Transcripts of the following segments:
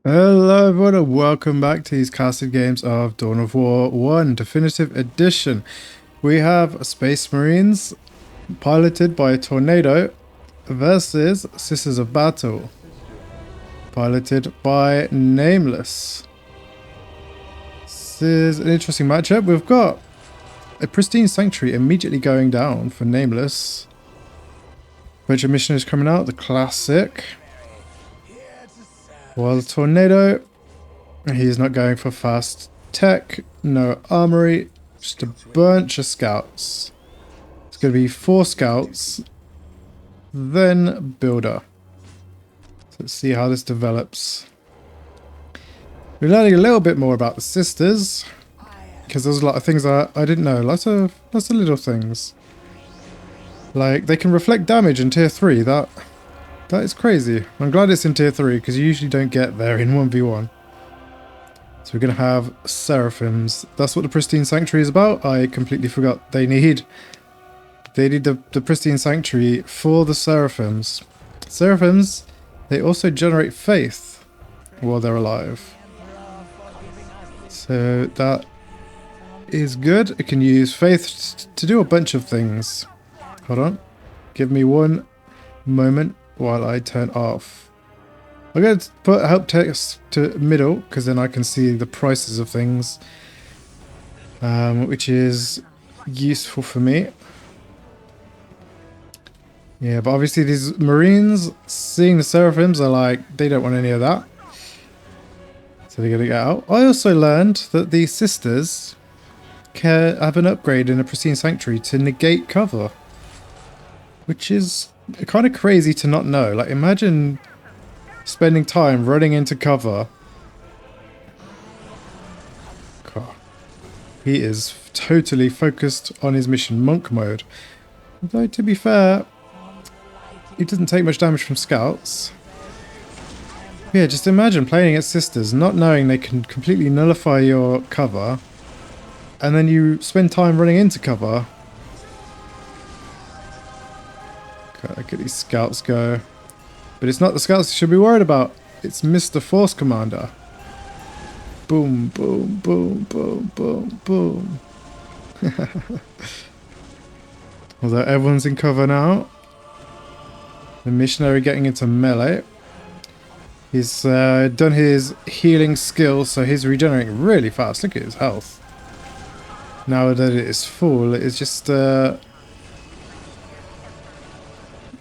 Hello everyone and welcome back to these casted games of Dawn of War 1 Definitive Edition. We have Space Marines piloted by a tornado versus Sisters of Battle piloted by Nameless. This is an interesting matchup. We've got a pristine sanctuary immediately going down for Nameless. Bunch of missionaries coming out, the classic. While the tornado, he's not going for fast tech, no armory, just a bunch of scouts. It's going to be 4 scouts, then builder. So let's see how this develops. We're learning a little bit more about the sisters, because there's a lot of things I didn't know. Lots of little things. Like, they can reflect damage in tier 3. That is crazy. I'm glad it's in tier 3, because you usually don't get there in 1v1. So we're going to have Seraphims. That's what the Pristine Sanctuary is about. I completely forgot. They need the Pristine Sanctuary for the Seraphims. Seraphims, they also generate faith while they're alive. So that is good. It can use faith to do a bunch of things. Hold on. Give me one moment while I turn off. I'm going to put help text to middle because then I can see the prices of things, which is useful for me. Yeah, but obviously these Marines, seeing the Seraphims, are like, they don't want any of that. So they're going to get out. I also learned that the Sisters can have an upgrade in a Pristine Sanctuary to negate cover, which is kind of crazy to not know. Like, imagine spending time running into cover. God. He is totally focused on his mission, monk mode. Although, to be fair, he doesn't take much damage from scouts. Yeah, just imagine playing against Sisters, not knowing they can completely nullify your cover, and then you spend time running into cover. Okay, look at these scouts go. But it's not the scouts you should be worried about. It's Mr. Force Commander. Boom, boom, boom, boom, boom, boom. Although everyone's in cover now. The missionary getting into melee. He's done his healing skill, so he's regenerating really fast. Look at his health. Now that it is full, it's just...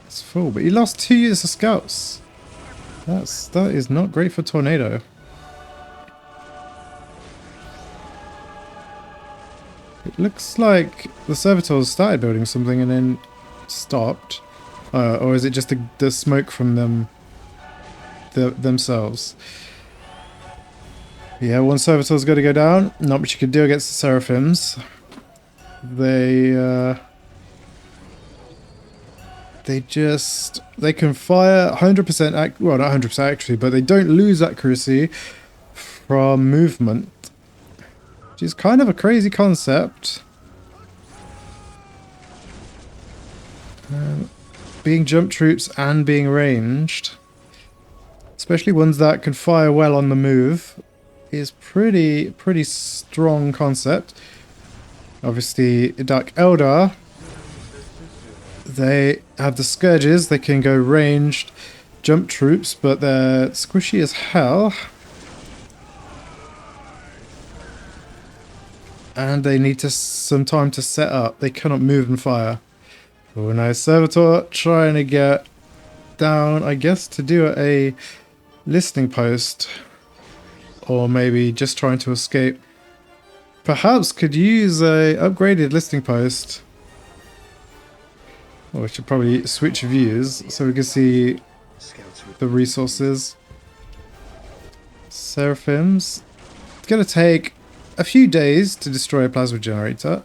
it's full, but he lost 2 years of scouts. That is not great for Tornado. It looks like the servitors started building something and then stopped. Or is it just the smoke from them themselves? Yeah, one servitor's got to go down. Not much you can do against the Seraphims. They can fire 100%, well, not 100% actually, but they don't lose accuracy from movement, which is kind of a crazy concept. Being jump troops and being ranged, especially ones that can fire well on the move, is pretty strong concept. Obviously, Dark Eldar, they have the Scourges, they can go ranged jump troops, but they're squishy as hell. And they need some time to set up. They cannot move and fire. Oh, nice. Servitor trying to get down, I guess, to do a listening post. Or maybe just trying to escape. Perhaps could use a upgraded listening post. Or we should probably switch views so we can see the resources. Seraphims. It's going to take a few days to destroy a plasma generator.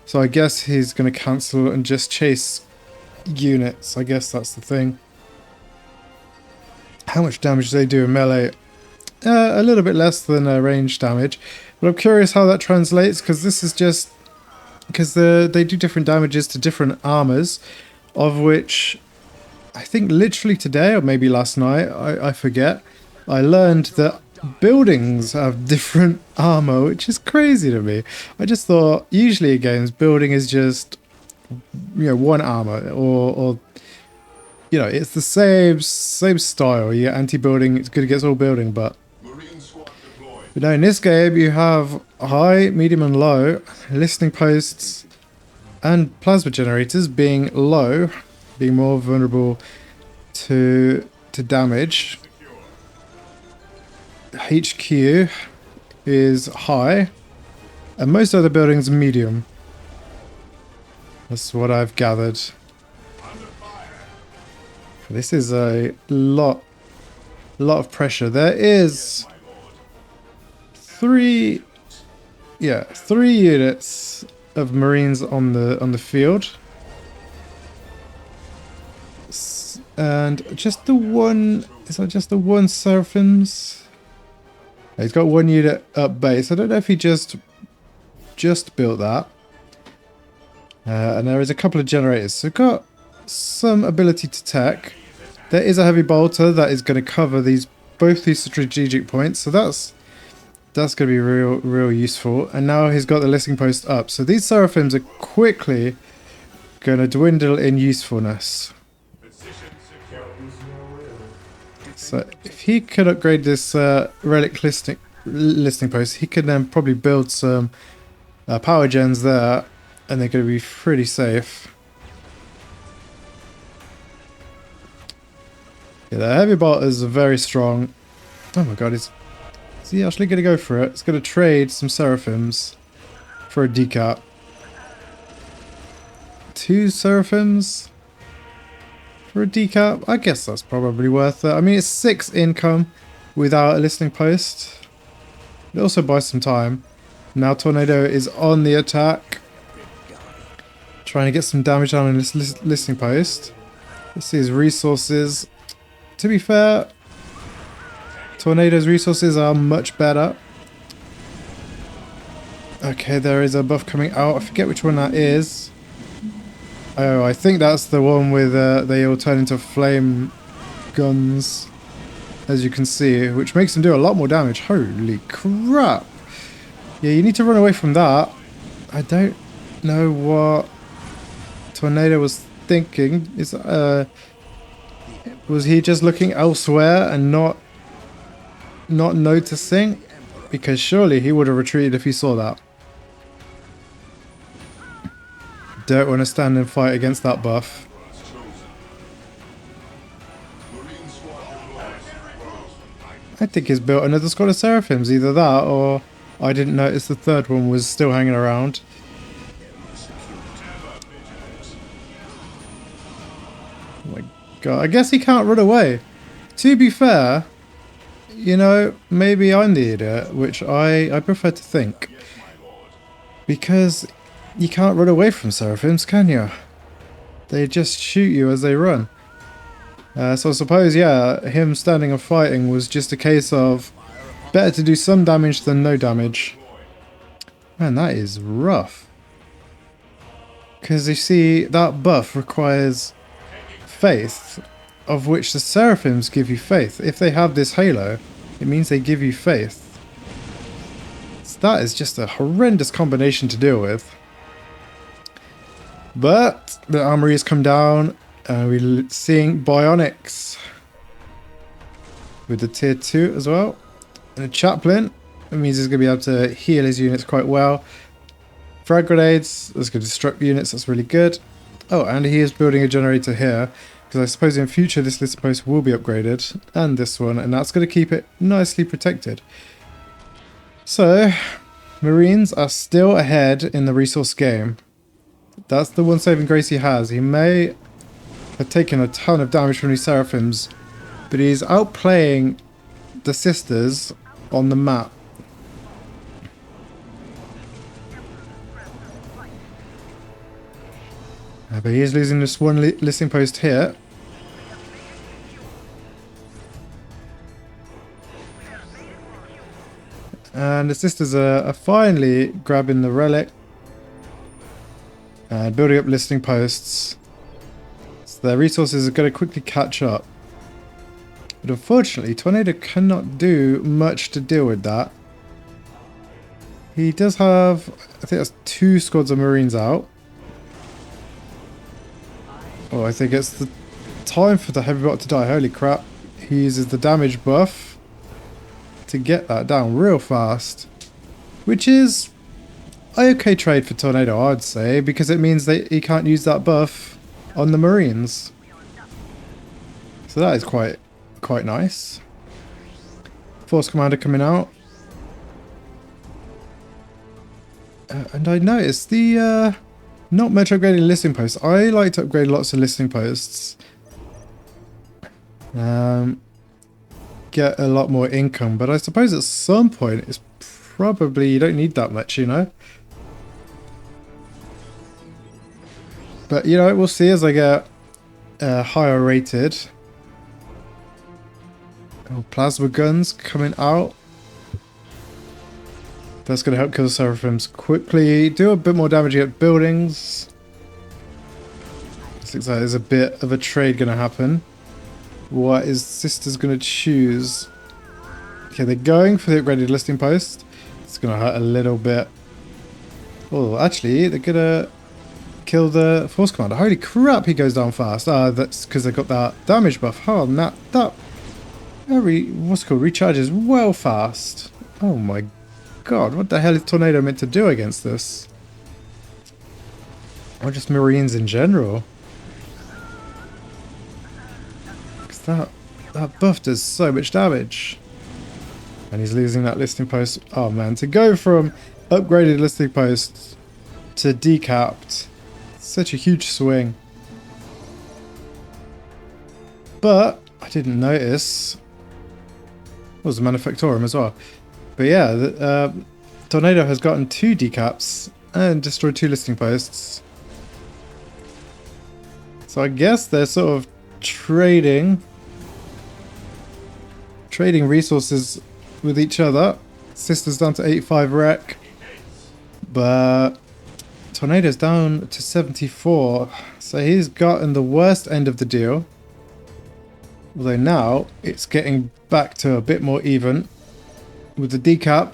So I guess he's going to cancel and just chase units. I guess that's the thing. How much damage do they do in melee? A little bit less than range damage. But I'm curious how that translates, because this is just... because they do different damages to different armors, of which I think literally today or maybe last night, I forget, I learned that buildings have different armor, which is crazy to me. I just thought usually in games building is just, you know, one armor, or you know, it's the same style. You get anti-building, it's good against all building, but no, in this game you have high, medium and low, listening posts and plasma generators being low, being more vulnerable to damage. HQ is high, and most other buildings are medium. That's what I've gathered. This is a lot of pressure. There is three units of Marines on the field, and just the one. Is that just the one Seraphims? He's got one unit up base. I don't know if he just built that. And there is a couple of generators. So got some ability to tech. There is a heavy bolter that is going to cover both these strategic points. So that's going to be real useful. And now he's got the listening post up. So these Seraphims are quickly going to dwindle in usefulness. So if he could upgrade this relic listening post, he could then probably build some power gens there, and they're going to be pretty safe. Yeah, the heavy bolters are very strong. Oh my god, is he actually going to go for it? It's going to trade some Seraphims for a decap. 2 Seraphims for a decap? I guess that's probably worth it. I mean, it's 6 income without a listening post. It also buys some time. Now Tornado is on the attack, trying to get some damage down on this listening post. Let's see his resources. To be fair, Tornado's resources are much better. Okay, there is a buff coming out. I forget which one that is. Oh, I think that's the one with they all turn into flame guns, as you can see, which makes them do a lot more damage. Holy crap! Yeah, you need to run away from that. I don't know what Tornado was thinking. Was he just looking elsewhere and not noticing? Because surely he would have retreated if he saw that. Don't want to stand and fight against that buff. I think he's built another squad of Seraphims. Either that, or I didn't notice the third one was still hanging around. Oh my god, I guess he can't run away. To be fair, you know, maybe I'm the idiot, which I prefer to think. Because you can't run away from Seraphims, can you? They just shoot you as they run. So I suppose, yeah, him standing and fighting was just a case of better to do some damage than no damage. Man, that is rough. Because you see, that buff requires faith, of which the Seraphims give you faith. If they have this halo, it means they give you faith. So that is just a horrendous combination to deal with. But the armory has come down, and we're seeing bionics with the tier 2 as well. And a chaplain, it means he's going to be able to heal his units quite well. Frag grenades, that's going to disrupt units, that's really good. Oh, and he is building a generator here, because I suppose in future this list post will be upgraded, and this one, and that's going to keep it nicely protected. So, Marines are still ahead in the resource game. That's the one saving grace he has. He may have taken a ton of damage from these Seraphims, but he's outplaying the sisters on the map. But he is losing this one listening post here. And the sisters are finally grabbing the relic and building up listening posts. So their resources are going to quickly catch up. But unfortunately, Tornado cannot do much to deal with that. He does have, I think that's 2 squads of Marines out. Oh, I think it's the time for the heavy bot to die. Holy crap. He uses the damage buff to get that down real fast. Which is an okay trade for Tornado, I'd say, because it means that he can't use that buff on the Marines. So that is quite nice. Force Commander coming out. And I noticed the not much upgrading listing posts. I like to upgrade lots of listing posts. Get a lot more income, but I suppose at some point it's probably you don't need that much, you know. But you know, we'll see as I get higher rated. Oh, plasma guns coming out. That's going to help kill the Seraphims quickly. Do a bit more damage at buildings. Looks like there's a bit of a trade going to happen. What is Sisters going to choose? Okay, they're going for the upgraded listing post. It's going to hurt a little bit. Oh, actually, they're going to kill the Force Commander. Holy crap, he goes down fast. Ah, that's because they got that damage buff. Oh, and that what's it called? Recharges well fast. Oh my god, what the hell is Tornado meant to do against this? Or just Marines in general? Because that buff does so much damage. And he's losing that listing post. Oh man, to go from upgraded listing posts to decapped, such a huge swing. But I didn't notice. It was a Manufactorum as well. But yeah, Tornado has gotten 2 decaps and destroyed 2 listing posts. So I guess they're sort of trading resources with each other. Sisters down to 85 wreck, but Tornado's down to 74. So he's gotten the worst end of the deal. Although now it's getting back to a bit more even. With the decap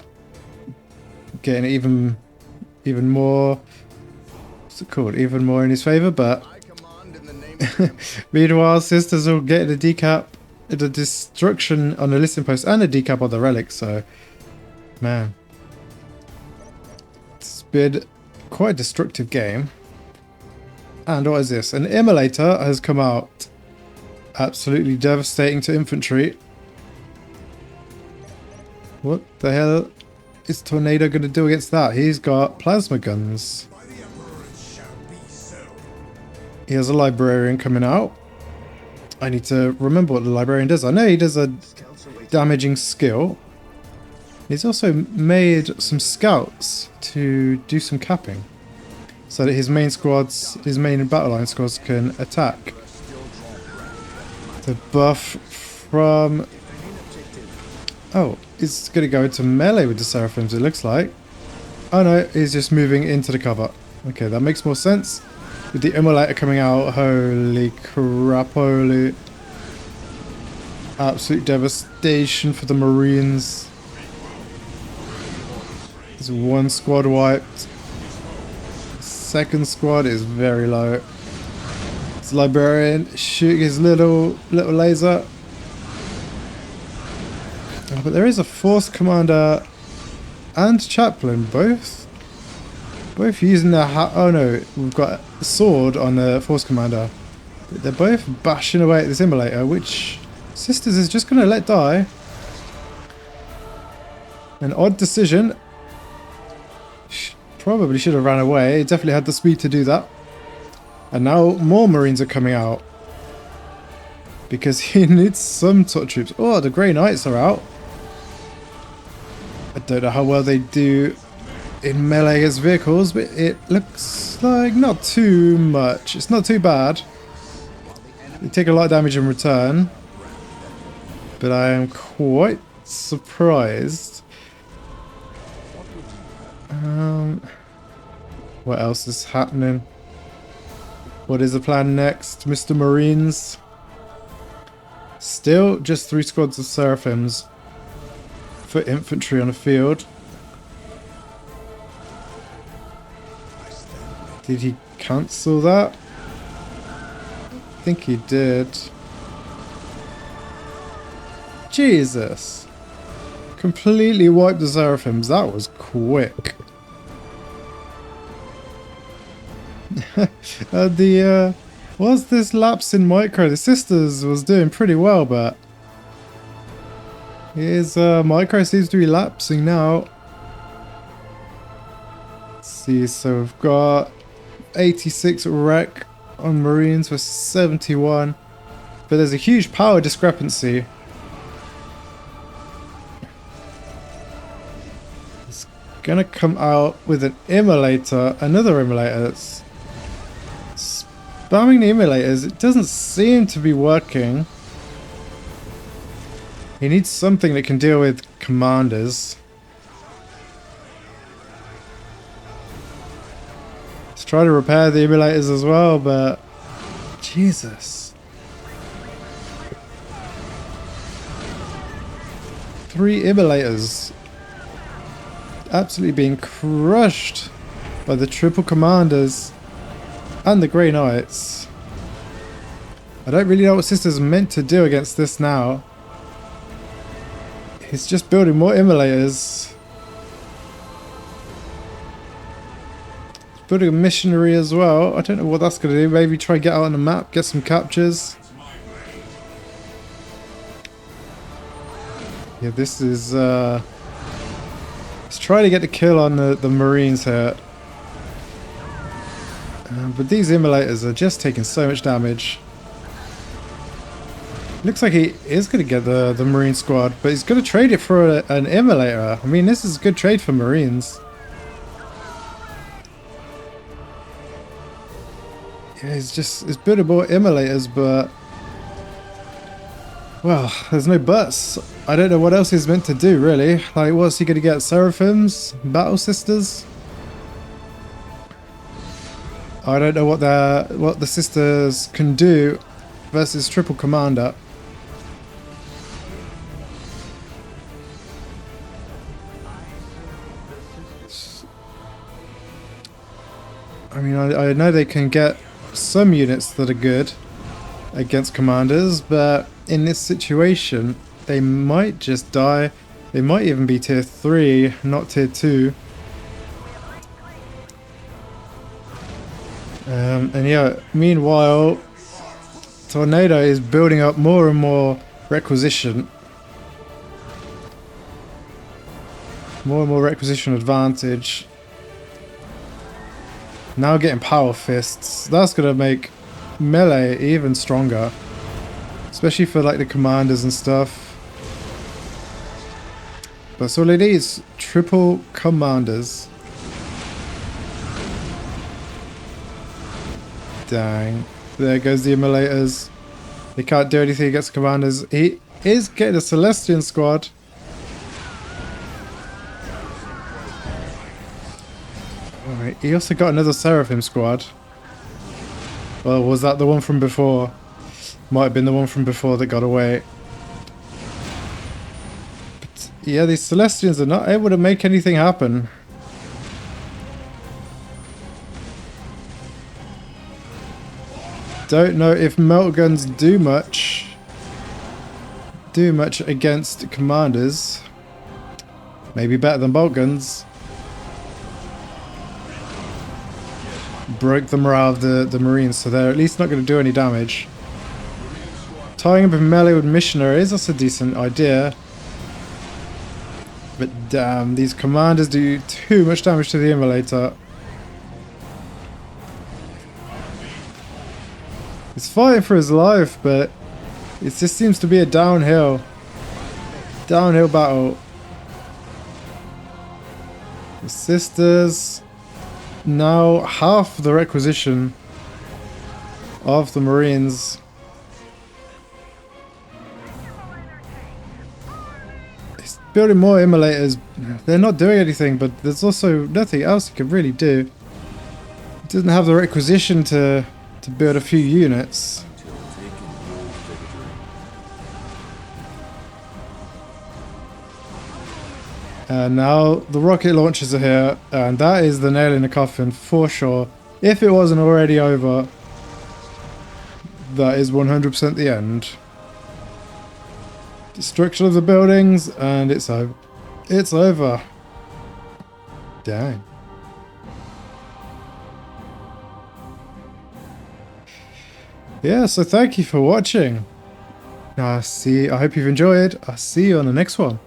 getting even more, what's it called, even more in his favor, but meanwhile Sisters will get the decap, the destruction on the listing post and a decap on the relic. So man, it's been quite a destructive game. And what is this? An Immolator has come out, absolutely devastating to infantry. What the hell is Tornado going to do against that? He's got plasma guns. He has a Librarian coming out. I need to remember what the Librarian does. I know he does a damaging skill. He's also made some scouts to do some capping, so that his main squads, his main battle line squads can attack. The buff from... Oh, it's going to go into melee with the Seraphims, it looks like. Oh no, he's just moving into the cover. Okay, that makes more sense. With the Immolator coming out, holy crap, holy... Absolute devastation for the Marines. There's 1 squad wiped. Second squad is very low. It's Librarian shooting his little laser. Oh, but there is a Force Commander and Chaplain, both using their oh no, we've got a sword on the Force Commander. But they're both bashing away at this Immolator, which Sisters is just going to let die. An odd decision. Probably should have ran away. He definitely had the speed to do that. And now more Marines are coming out, because he needs some sort of troops. Oh, the Grey Knights are out. I don't know how well they do in melee against vehicles, but it looks like not too much. It's not too bad. They take a lot of damage in return, but I am quite surprised. What else is happening? What is the plan next, Mr. Marines? Still just 3 squads of Seraphims for infantry on the field. Did he cancel that? I think he did. Jesus. Completely wiped the Seraphims. That was quick. Was this lapse in micro? The Sisters was doing pretty well, but his micro seems to be lapsing now. Let's see, so we've got 86 wreck on Marines for 71, but there's a huge power discrepancy. It's gonna come out with an immolator, another immolator. It's spamming the immolators. It doesn't seem to be working. He needs something that can deal with commanders. Let's try to repair the immolators as well, but Jesus. 3 immolators absolutely being crushed by the triple commanders and the Grey Knights. I don't really know what Sister's meant to do against this now. He's just building more immolators. He's building a missionary as well. I don't know what that's going to do. Maybe try and get out on the map, get some captures. Yeah, this is... let's try to get the kill on the Marines here. But these immolators are just taking so much damage. Looks like he is going to get the Marine squad, but he's going to trade it for an immolator. I mean, this is a good trade for Marines. Yeah, he's building more immolators, but... well, there's no buts. I don't know what else he's meant to do, really. Like, what's he going to get? Seraphims? Battle Sisters? I don't know what the Sisters can do versus Triple Commander. I mean, I know they can get some units that are good against commanders, but in this situation, they might just die. They might even be tier 3, not tier 2. And yeah, meanwhile, Tornado is building up more and more requisition. More and more requisition advantage. Now getting power fists. That's going to make melee even stronger. Especially for like the commanders and stuff. That's all it is. Triple commanders. Dang. There goes the immolators. He can't do anything against commanders. He is getting a Celestian squad. Alright, he also got another Seraphim squad. Well, was that the one from before? Might have been the one from before that got away. But yeah, these Celestians are not able to make anything happen. Don't know if melt guns do much against commanders. Maybe better than bolt guns. Broke the morale of the Marines, so they're at least not going to do any damage. Tying up a melee with missionaries, that's a decent idea. But damn, these commanders do too much damage to the immolator. He's fighting for his life, but it just seems to be a downhill battle. The Sisters now half the requisition of the Marines. He's building more immolators. They're not doing anything, but there's also nothing else he can really do. He doesn't have the requisition to build a few units. And now the rocket launchers are here, and that is the nail in the coffin for sure. If it wasn't already over, that is 100% the end. Destruction of the buildings, and it's over. It's over. Dang. Yeah, so thank you for watching. I hope you've enjoyed. I'll see you on the next one.